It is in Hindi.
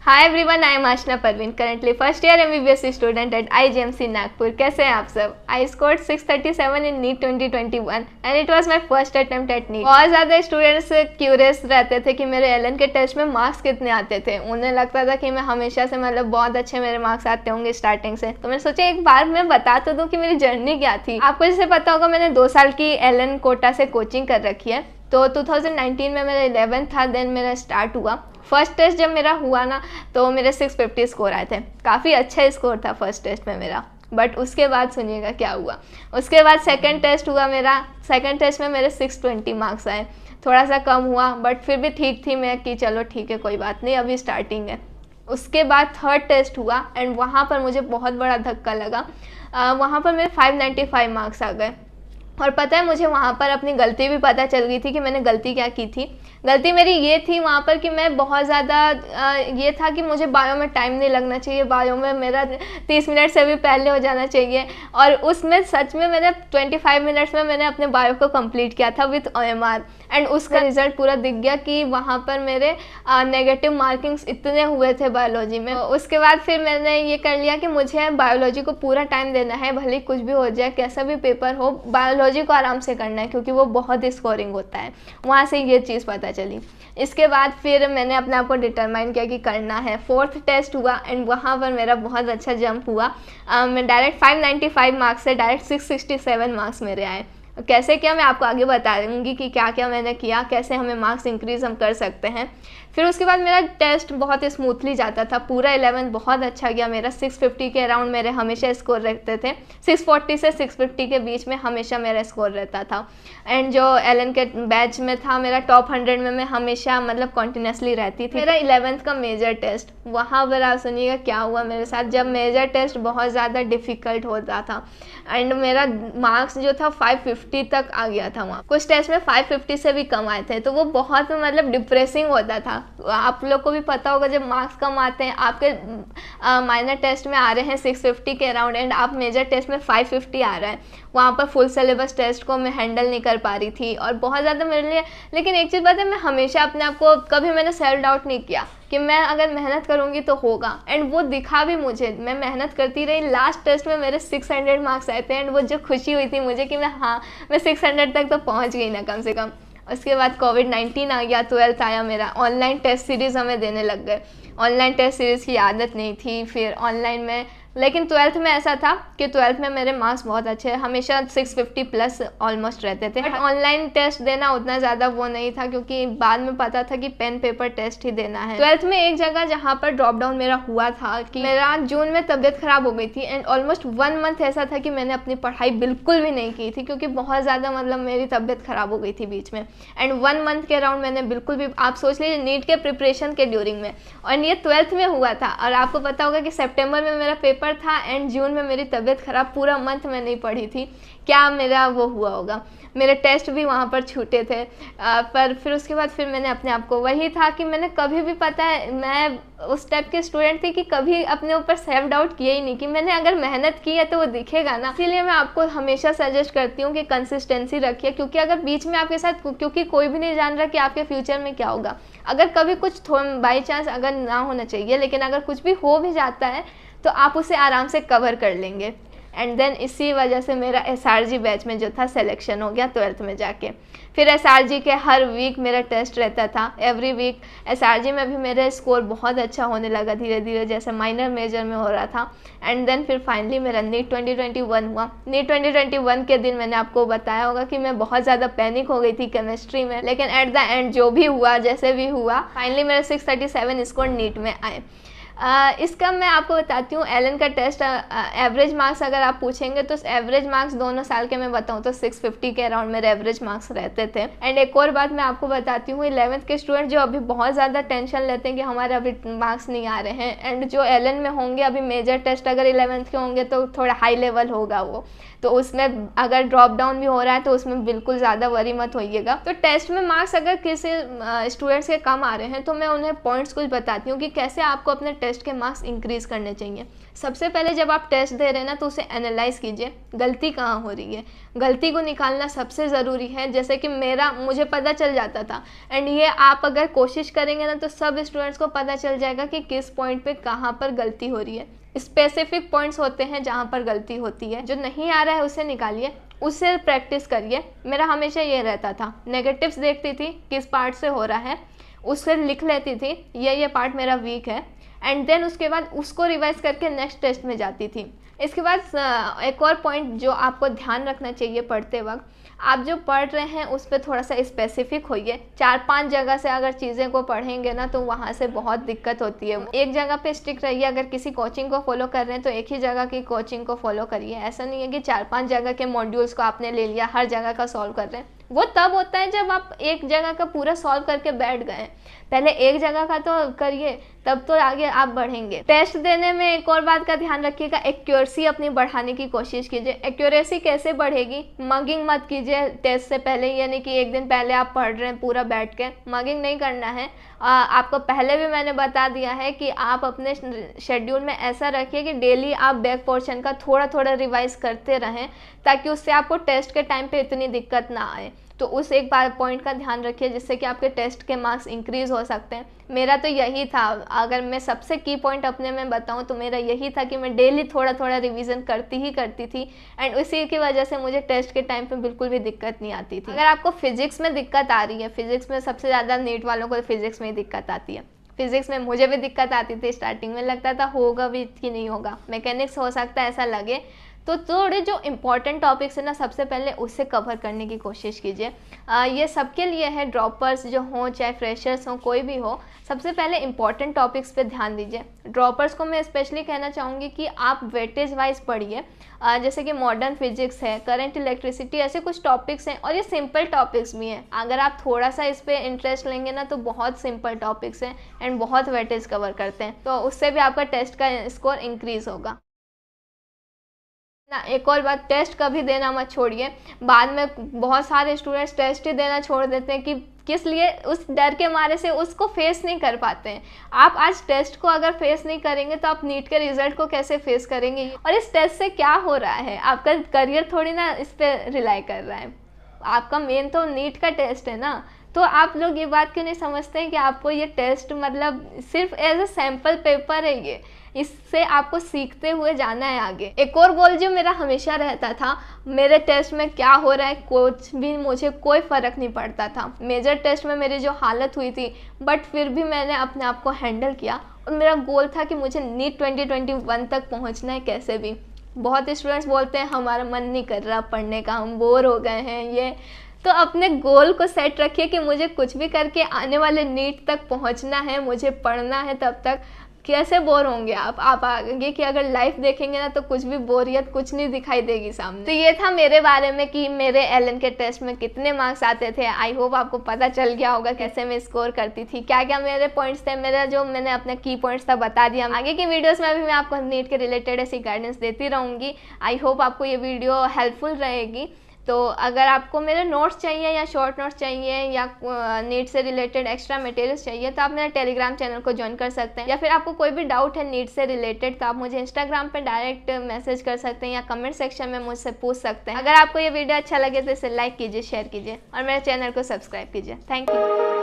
Hi everyone, I am Aashna Parveen, currently first year MBBS student at IGMC Nagpur. कैसे हैं आप सब? I scored 637 in NEET 2021 and it was my first attempt at NEET. बहुत ज़्यादा स्टूडेंट्स क्यूरियस रहते थे कि मेरे एलन के टेस्ट में मार्क्स कितने आते थे। उन्हें लगता था कि मैं हमेशा से बहुत अच्छे मेरे मार्क्स आते होंगे स्टार्टिंग से। तो मैंने सोचा एक बार मैं बता तो दूँ कि मेरी जर्नी क्या थी। आपको जैसे पता होगा, मैंने 2 साल की एलन कोटा से कोचिंग कर रखी है। तो 2019 में मेरा 11th था, देन मेरा स्टार्ट हुआ। फर्स्ट टेस्ट जब मेरा हुआ ना, तो मेरे 650 स्कोर आए थे। काफ़ी अच्छा स्कोर था फर्स्ट टेस्ट में मेरा। बट उसके बाद सुनिएगा क्या हुआ। उसके बाद सेकंड टेस्ट हुआ मेरा। सेकंड टेस्ट में मेरे 620 मार्क्स आए। थोड़ा सा कम हुआ बट फिर भी ठीक थी मैं कि चलो ठीक है, कोई बात नहीं, अभी स्टार्टिंग है। उसके बाद थर्ड टेस्ट हुआ एंड वहाँ पर मुझे बहुत बड़ा धक्का लगा। वहाँ पर मेरे 595 मार्क्स आ गए। और पता है, मुझे वहाँ पर अपनी गलती भी पता चल गई थी कि मैंने गलती क्या की थी। गलती मेरी ये थी वहाँ पर कि मैं बहुत ज़्यादा ये था कि मुझे बायो में टाइम नहीं लगना चाहिए। बायो में मेरा 30 मिनट से भी पहले हो जाना चाहिए। और उसमें सच में मैंने 25 मिनट्स में मैंने अपने बायो को कंप्लीट किया था विथ OMR। एंड उसका रिजल्ट पूरा दिख गया कि वहाँ पर मेरे नेगेटिव मार्किंग्स इतने हुए थे बायोलॉजी में। उसके बाद फिर मैंने ये कर लिया कि मुझे बायोलॉजी को पूरा टाइम देना है, भले कुछ भी हो जाए, कैसा भी पेपर हो, बायोलॉजी को आराम से करना है क्योंकि वो बहुत स्कोरिंग होता है। वहाँ से ये चीज़ पता चली। इसके बाद फिर मैंने अपने आप को डिटरमाइन किया कि करना है। फोर्थ टेस्ट हुआ एंड वहाँ पर मेरा बहुत अच्छा जंप हुआ। मैं डायरेक्ट 595 मार्क्स से डायरेक्ट 667 मार्क्स मेरे आए। कैसे क्या मैं आपको आगे बताऊंगी कि क्या क्या मैंने किया, कैसे हमें मार्क्स इंक्रीज हम कर सकते हैं। फिर उसके बाद मेरा टेस्ट बहुत स्मूथली जाता था। पूरा 11th बहुत अच्छा गया मेरा। 650 के अराउंड मेरे हमेशा स्कोर रहते थे। 640 से 650 के बीच में हमेशा मेरा स्कोर रहता था। एंड जो एलन के बैच में था, मेरा टॉप 100 में मैं हमेशा कंटिन्यूसली रहती थी। मेरा 11th का मेजर टेस्ट, वहाँ पर आप सुनिएगा क्या हुआ मेरे साथ। जब मेजर टेस्ट बहुत ज़्यादा डिफ़िकल्ट होता था एंड मेरा मार्क्स जो था 550 तक आ गया था। वहाँ कुछ टेस्ट में 550 से भी कम आए थे, तो वो बहुत डिप्रेसिंग होता था। आप लोग को भी पता होगा, जब मार्क्स कम आते हैं, आपके माइनर टेस्ट में आ रहे हैं 650 के अराउंड एंड आप मेजर टेस्ट में 550 आ रहा है। वहाँ पर फुल सिलेबस टेस्ट को मैं हैंडल नहीं कर पा रही थी और बहुत ज़्यादा मेरे लिए। लेकिन एक चीज़ बात है, मैं हमेशा अपने आप को, कभी मैंने सेल्फ डाउट नहीं किया कि मैं अगर मेहनत करूँगी तो होगा। एंड वो दिखा भी मुझे। मैं मेहनत करती रही। लास्ट टेस्ट में मेरे 600 मार्क्स आए थे एंड वो जो खुशी हुई थी मुझे कि मैं 600 तक तो पहुँच गई ना कम से कम। उसके बाद कोविड-19 आ गया, 12th आया मेरा। ऑनलाइन टेस्ट सीरीज़ हमें देने लग गए। ऑनलाइन टेस्ट सीरीज़ की आदत नहीं थी फिर ऑनलाइन में। लेकिन 12th में ऐसा था कि 12th में मेरे मार्क्स बहुत अच्छे, हमेशा 650 प्लस ऑलमोस्ट रहते थे। बट ऑनलाइन टेस्ट देना उतना ज़्यादा वो नहीं था क्योंकि बाद में पता था कि पेन पेपर टेस्ट ही देना है। 12th में एक जगह जहाँ पर ड्रॉप डाउन मेरा हुआ था कि मेरा जून में तबीयत ख़राब हो गई थी एंड ऑलमोस्ट 1 मंथ ऐसा था कि मैंने अपनी पढ़ाई बिल्कुल भी नहीं की थी क्योंकि बहुत ज़्यादा मेरी तबीयत ख़राब हो गई थी बीच में। एंड 1 मंथ के अराउंड मैंने बिल्कुल भी, आप सोच लीजिए, नीट के प्रिपरेशन के ड्यूरिंग में। और ये 12th में हुआ था। और आपको पता होगा कि सितंबर में मेरा पेपर था एंड जून में मेरी तबीयत ख़राब। पूरा मंथ मैं नहीं पढ़ी थी। क्या मेरा वो हुआ होगा। मेरे टेस्ट भी वहाँ पर छूटे थे। पर फिर उसके बाद फिर मैंने अपने आप को, वही था कि मैंने कभी भी, पता है, मैं उस टाइप के स्टूडेंट थी कि कभी अपने ऊपर सेल्फ डाउट किया ही नहीं कि मैंने अगर मेहनत की है तो वो दिखेगा ना। इसीलिए मैं आपको हमेशा सजेस्ट करती हूँ कि कंसिस्टेंसी रखिए। क्योंकि अगर बीच में आपके साथ, क्योंकि कोई भी नहीं जान रहा कि आपके फ्यूचर में क्या होगा। अगर कभी कुछ बाई चांस, अगर ना होना चाहिए, लेकिन अगर कुछ भी हो भी जाता है तो आप उसे आराम से कवर कर लेंगे। एंड देन इसी वजह से मेरा SRG बैच में जो था सिलेक्शन हो गया 12th में जाके। फिर SRG के हर वीक मेरा टेस्ट रहता था, एवरी वीक। SRG में भी मेरा स्कोर बहुत अच्छा होने लगा धीरे धीरे, जैसे माइनर मेजर में हो रहा था। एंड देन फिर फाइनली मेरा नीट 2021 हुआ। नीट 2021 के दिन मैंने आपको बताया होगा कि मैं बहुत ज़्यादा पैनिक हो गई थी केमिस्ट्री में। लेकिन एट द एंड जो भी हुआ, जैसे भी हुआ, फाइनली मेरे 637 स्कोर नीट में आए। इसका मैं आपको बताती हूँ एलन का टेस्ट। एवरेज मार्क्स अगर आप पूछेंगे तो एवरेज मार्क्स दोनों साल के मैं बताऊँ तो 650 के अराउंड मेरे एवरेज मार्क्स रहते थे। एंड एक और बात मैं आपको बताती हूँ, 11th के स्टूडेंट जो अभी बहुत ज़्यादा टेंशन लेते हैं कि हमारे अभी मार्क्स नहीं आ रहे हैं, एंड जो एलन में होंगे अभी मेजर टेस्ट अगर 11th के होंगे तो थोड़ा हाई लेवल होगा वो, तो उसमें अगर ड्रॉप डाउन भी हो रहा है तो उसमें बिल्कुल ज़्यादा वरी मत होइएगा। तो टेस्ट में मार्क्स अगर किसी स्टूडेंट्स के कम आ रहे हैं तो मैं उन्हें पॉइंट्स कुछ बताती हूँ कि कैसे आपको अपने टेस्ट के मार्क्स इंक्रीज़ करने चाहिए। सबसे पहले जब आप टेस्ट दे रहे हैं ना तो उसे एनालाइज कीजिए, गलती कहाँ हो रही है, गलती को निकालना सबसे ज़रूरी है। जैसे कि मुझे पता चल जाता था, एंड ये आप अगर कोशिश करेंगे ना तो सब स्टूडेंट्स को पता चल जाएगा कि किस पॉइंट पे कहाँ पर गलती हो रही है। स्पेसिफिक पॉइंट्स होते हैं जहाँ पर गलती होती है, जो नहीं आ रहा है उसे निकालिए, उससे प्रैक्टिस करिए। मेरा हमेशा ये रहता था, नेगेटिव्स देखती थी किस पार्ट से हो रहा है, उससे लिख लेती थी ये पार्ट मेरा वीक है, एंड देन उसके बाद उसको रिवाइज करके नेक्स्ट टेस्ट में जाती थी। इसके बाद एक और पॉइंट जो आपको ध्यान रखना चाहिए पढ़ते वक्त, आप जो पढ़ रहे हैं उस पर थोड़ा सा स्पेसिफिक होइए। 4-5 जगह से अगर चीज़ें को पढ़ेंगे ना तो वहाँ से बहुत दिक्कत होती है। एक जगह पे स्टिक रहिए, अगर किसी कोचिंग को फॉलो कर रहे हैं तो एक ही जगह की कोचिंग को फॉलो करिए। ऐसा नहीं है कि 4-5 जगह के मॉड्यूल्स को आपने ले लिया, हर जगह का सॉल्व कर रहे हैं। वो तब होता है जब आप एक जगह का पूरा सॉल्व करके बैठ गए। पहले एक जगह का तो करिए, तब तो आगे आप बढ़ेंगे। टेस्ट देने में एक और बात का ध्यान रखिएगा, एक्यूरेसी अपनी बढ़ाने की कोशिश कीजिए। एक्यूरेसी कैसे बढ़ेगी, मगिंग मत कीजिए टेस्ट से पहले, यानी कि एक दिन पहले आप पढ़ रहे हैं पूरा बैठ के, मगिंग नहीं करना है। आपको पहले भी मैंने बता दिया है कि आप अपने शेड्यूल में ऐसा रखिए कि डेली आप बैक पोर्शन का थोड़ा थोड़ा रिवाइज करते रहें, ताकि उससे आपको टेस्ट के टाइम पे इतनी दिक्कत ना आए। तो उस एक बार पॉइंट का ध्यान रखिए जिससे कि आपके टेस्ट के मार्क्स इंक्रीज़ हो सकते हैं। मेरा तो यही था, अगर मैं सबसे की पॉइंट अपने में बताऊं तो मेरा यही था कि मैं डेली थोड़ा थोड़ा रिवीजन करती थी, एंड उसी की वजह से मुझे टेस्ट के टाइम पे बिल्कुल भी दिक्कत नहीं आती थी। अगर आपको फिजिक्स में दिक्कत आ रही है, फिजिक्स में सबसे ज़्यादा नीट वालों को फिजिक्स में ही दिक्कत आती है। फिजिक्स में मुझे भी दिक्कत आती थी, स्टार्टिंग में लगता था होगा भी कि नहीं होगा, मैकेनिक्स हो सकता है ऐसा लगे। तो थोड़े जो इम्पॉर्टेंट टॉपिक्स है ना, सबसे पहले उससे कवर करने की कोशिश कीजिए। ये सबके लिए है, ड्रॉपर्स जो हों चाहे फ्रेशर्स हों, कोई भी हो, सबसे पहले इम्पॉर्टेंट टॉपिक्स पे ध्यान दीजिए। ड्रॉपर्स को मैं स्पेशली कहना चाहूँगी कि आप वेटेज वाइज पढ़िए, जैसे कि मॉडर्न फिजिक्स है, करंट इलेक्ट्रिसिटी, ऐसे कुछ टॉपिक्स हैं, और ये सिंपल टॉपिक्स भी हैं। अगर आप थोड़ा सा इस पर इंटरेस्ट लेंगे ना तो बहुत सिंपल टॉपिक्स हैं एंड बहुत वेटेज कवर करते हैं, तो उससे भी आपका टेस्ट का स्कोर इंक्रीज़ होगा ना। एक और बात, टेस्ट कभी देना मत छोड़िए। बाद में बहुत सारे स्टूडेंट्स टेस्ट ही देना छोड़ देते हैं कि किस लिए, उस डर के मारे से उसको फेस नहीं कर पाते हैं। आप आज टेस्ट को अगर फेस नहीं करेंगे तो आप नीट के रिजल्ट को कैसे फेस करेंगे। और इस टेस्ट से क्या हो रहा है, आपका करियर थोड़ी ना इस पर रिलाई कर रहा है, आपका मेन तो नीट का टेस्ट है ना। तो आप लोग ये बात क्यों नहीं समझते हैं कि आपको ये टेस्ट मतलब सिर्फ एज अ सैम्पल पेपर है, ये इससे आपको सीखते हुए जाना है आगे। एक और गोल जो मेरा हमेशा रहता था, मेरे टेस्ट में क्या हो रहा है कुछ भी मुझे कोई फ़र्क नहीं पड़ता था। मेजर टेस्ट में मेरी जो हालत हुई थी, बट फिर भी मैंने अपने आप को हैंडल किया, और मेरा गोल था कि मुझे नीट 2021 तक पहुंचना है कैसे भी। बहुत स्टूडेंट्स बोलते हैं हमारा मन नहीं कर रहा पढ़ने का, हम बोर हो गए हैं, ये तो अपने गोल को सेट रखिए कि मुझे कुछ भी करके आने वाले नीट तक पहुंचना है, मुझे पढ़ना है। तब तक कैसे बोर होंगे आप आगे की अगर लाइफ देखेंगे ना तो कुछ भी बोरियत कुछ नहीं दिखाई देगी सामने। तो ये था मेरे बारे में कि मेरे एलन के टेस्ट में कितने मार्क्स आते थे। आई होप आपको पता चल गया होगा कैसे मैं स्कोर करती थी, क्या क्या मेरे पॉइंट्स थे, मेरा जो मैंने अपने की पॉइंट्स था बता दिया। आगे की वीडियोस में भी मैं आपको नीट के रिलेटेड ऐसी गाइडेंस देती रहूँगी। आई होप आपको ये वीडियो हेल्पफुल रहेगी। तो अगर आपको मेरे नोट्स चाहिए या शॉर्ट नोट्स चाहिए या नीट से रिलेटेड एक्स्ट्रा मटेरियल्स चाहिए तो आप मेरा टेलीग्राम चैनल को ज्वाइन कर सकते हैं, या फिर आपको कोई भी डाउट है नीट से रिलेटेड तो आप मुझे इंस्टाग्राम पे डायरेक्ट मैसेज कर सकते हैं या कमेंट सेक्शन में मुझसे पूछ सकते हैं। अगर आपको ये वीडियो अच्छा लगे तो इसे लाइक कीजिए, शेयर कीजिए और मेरे चैनल को सब्सक्राइब कीजिए। Thank you.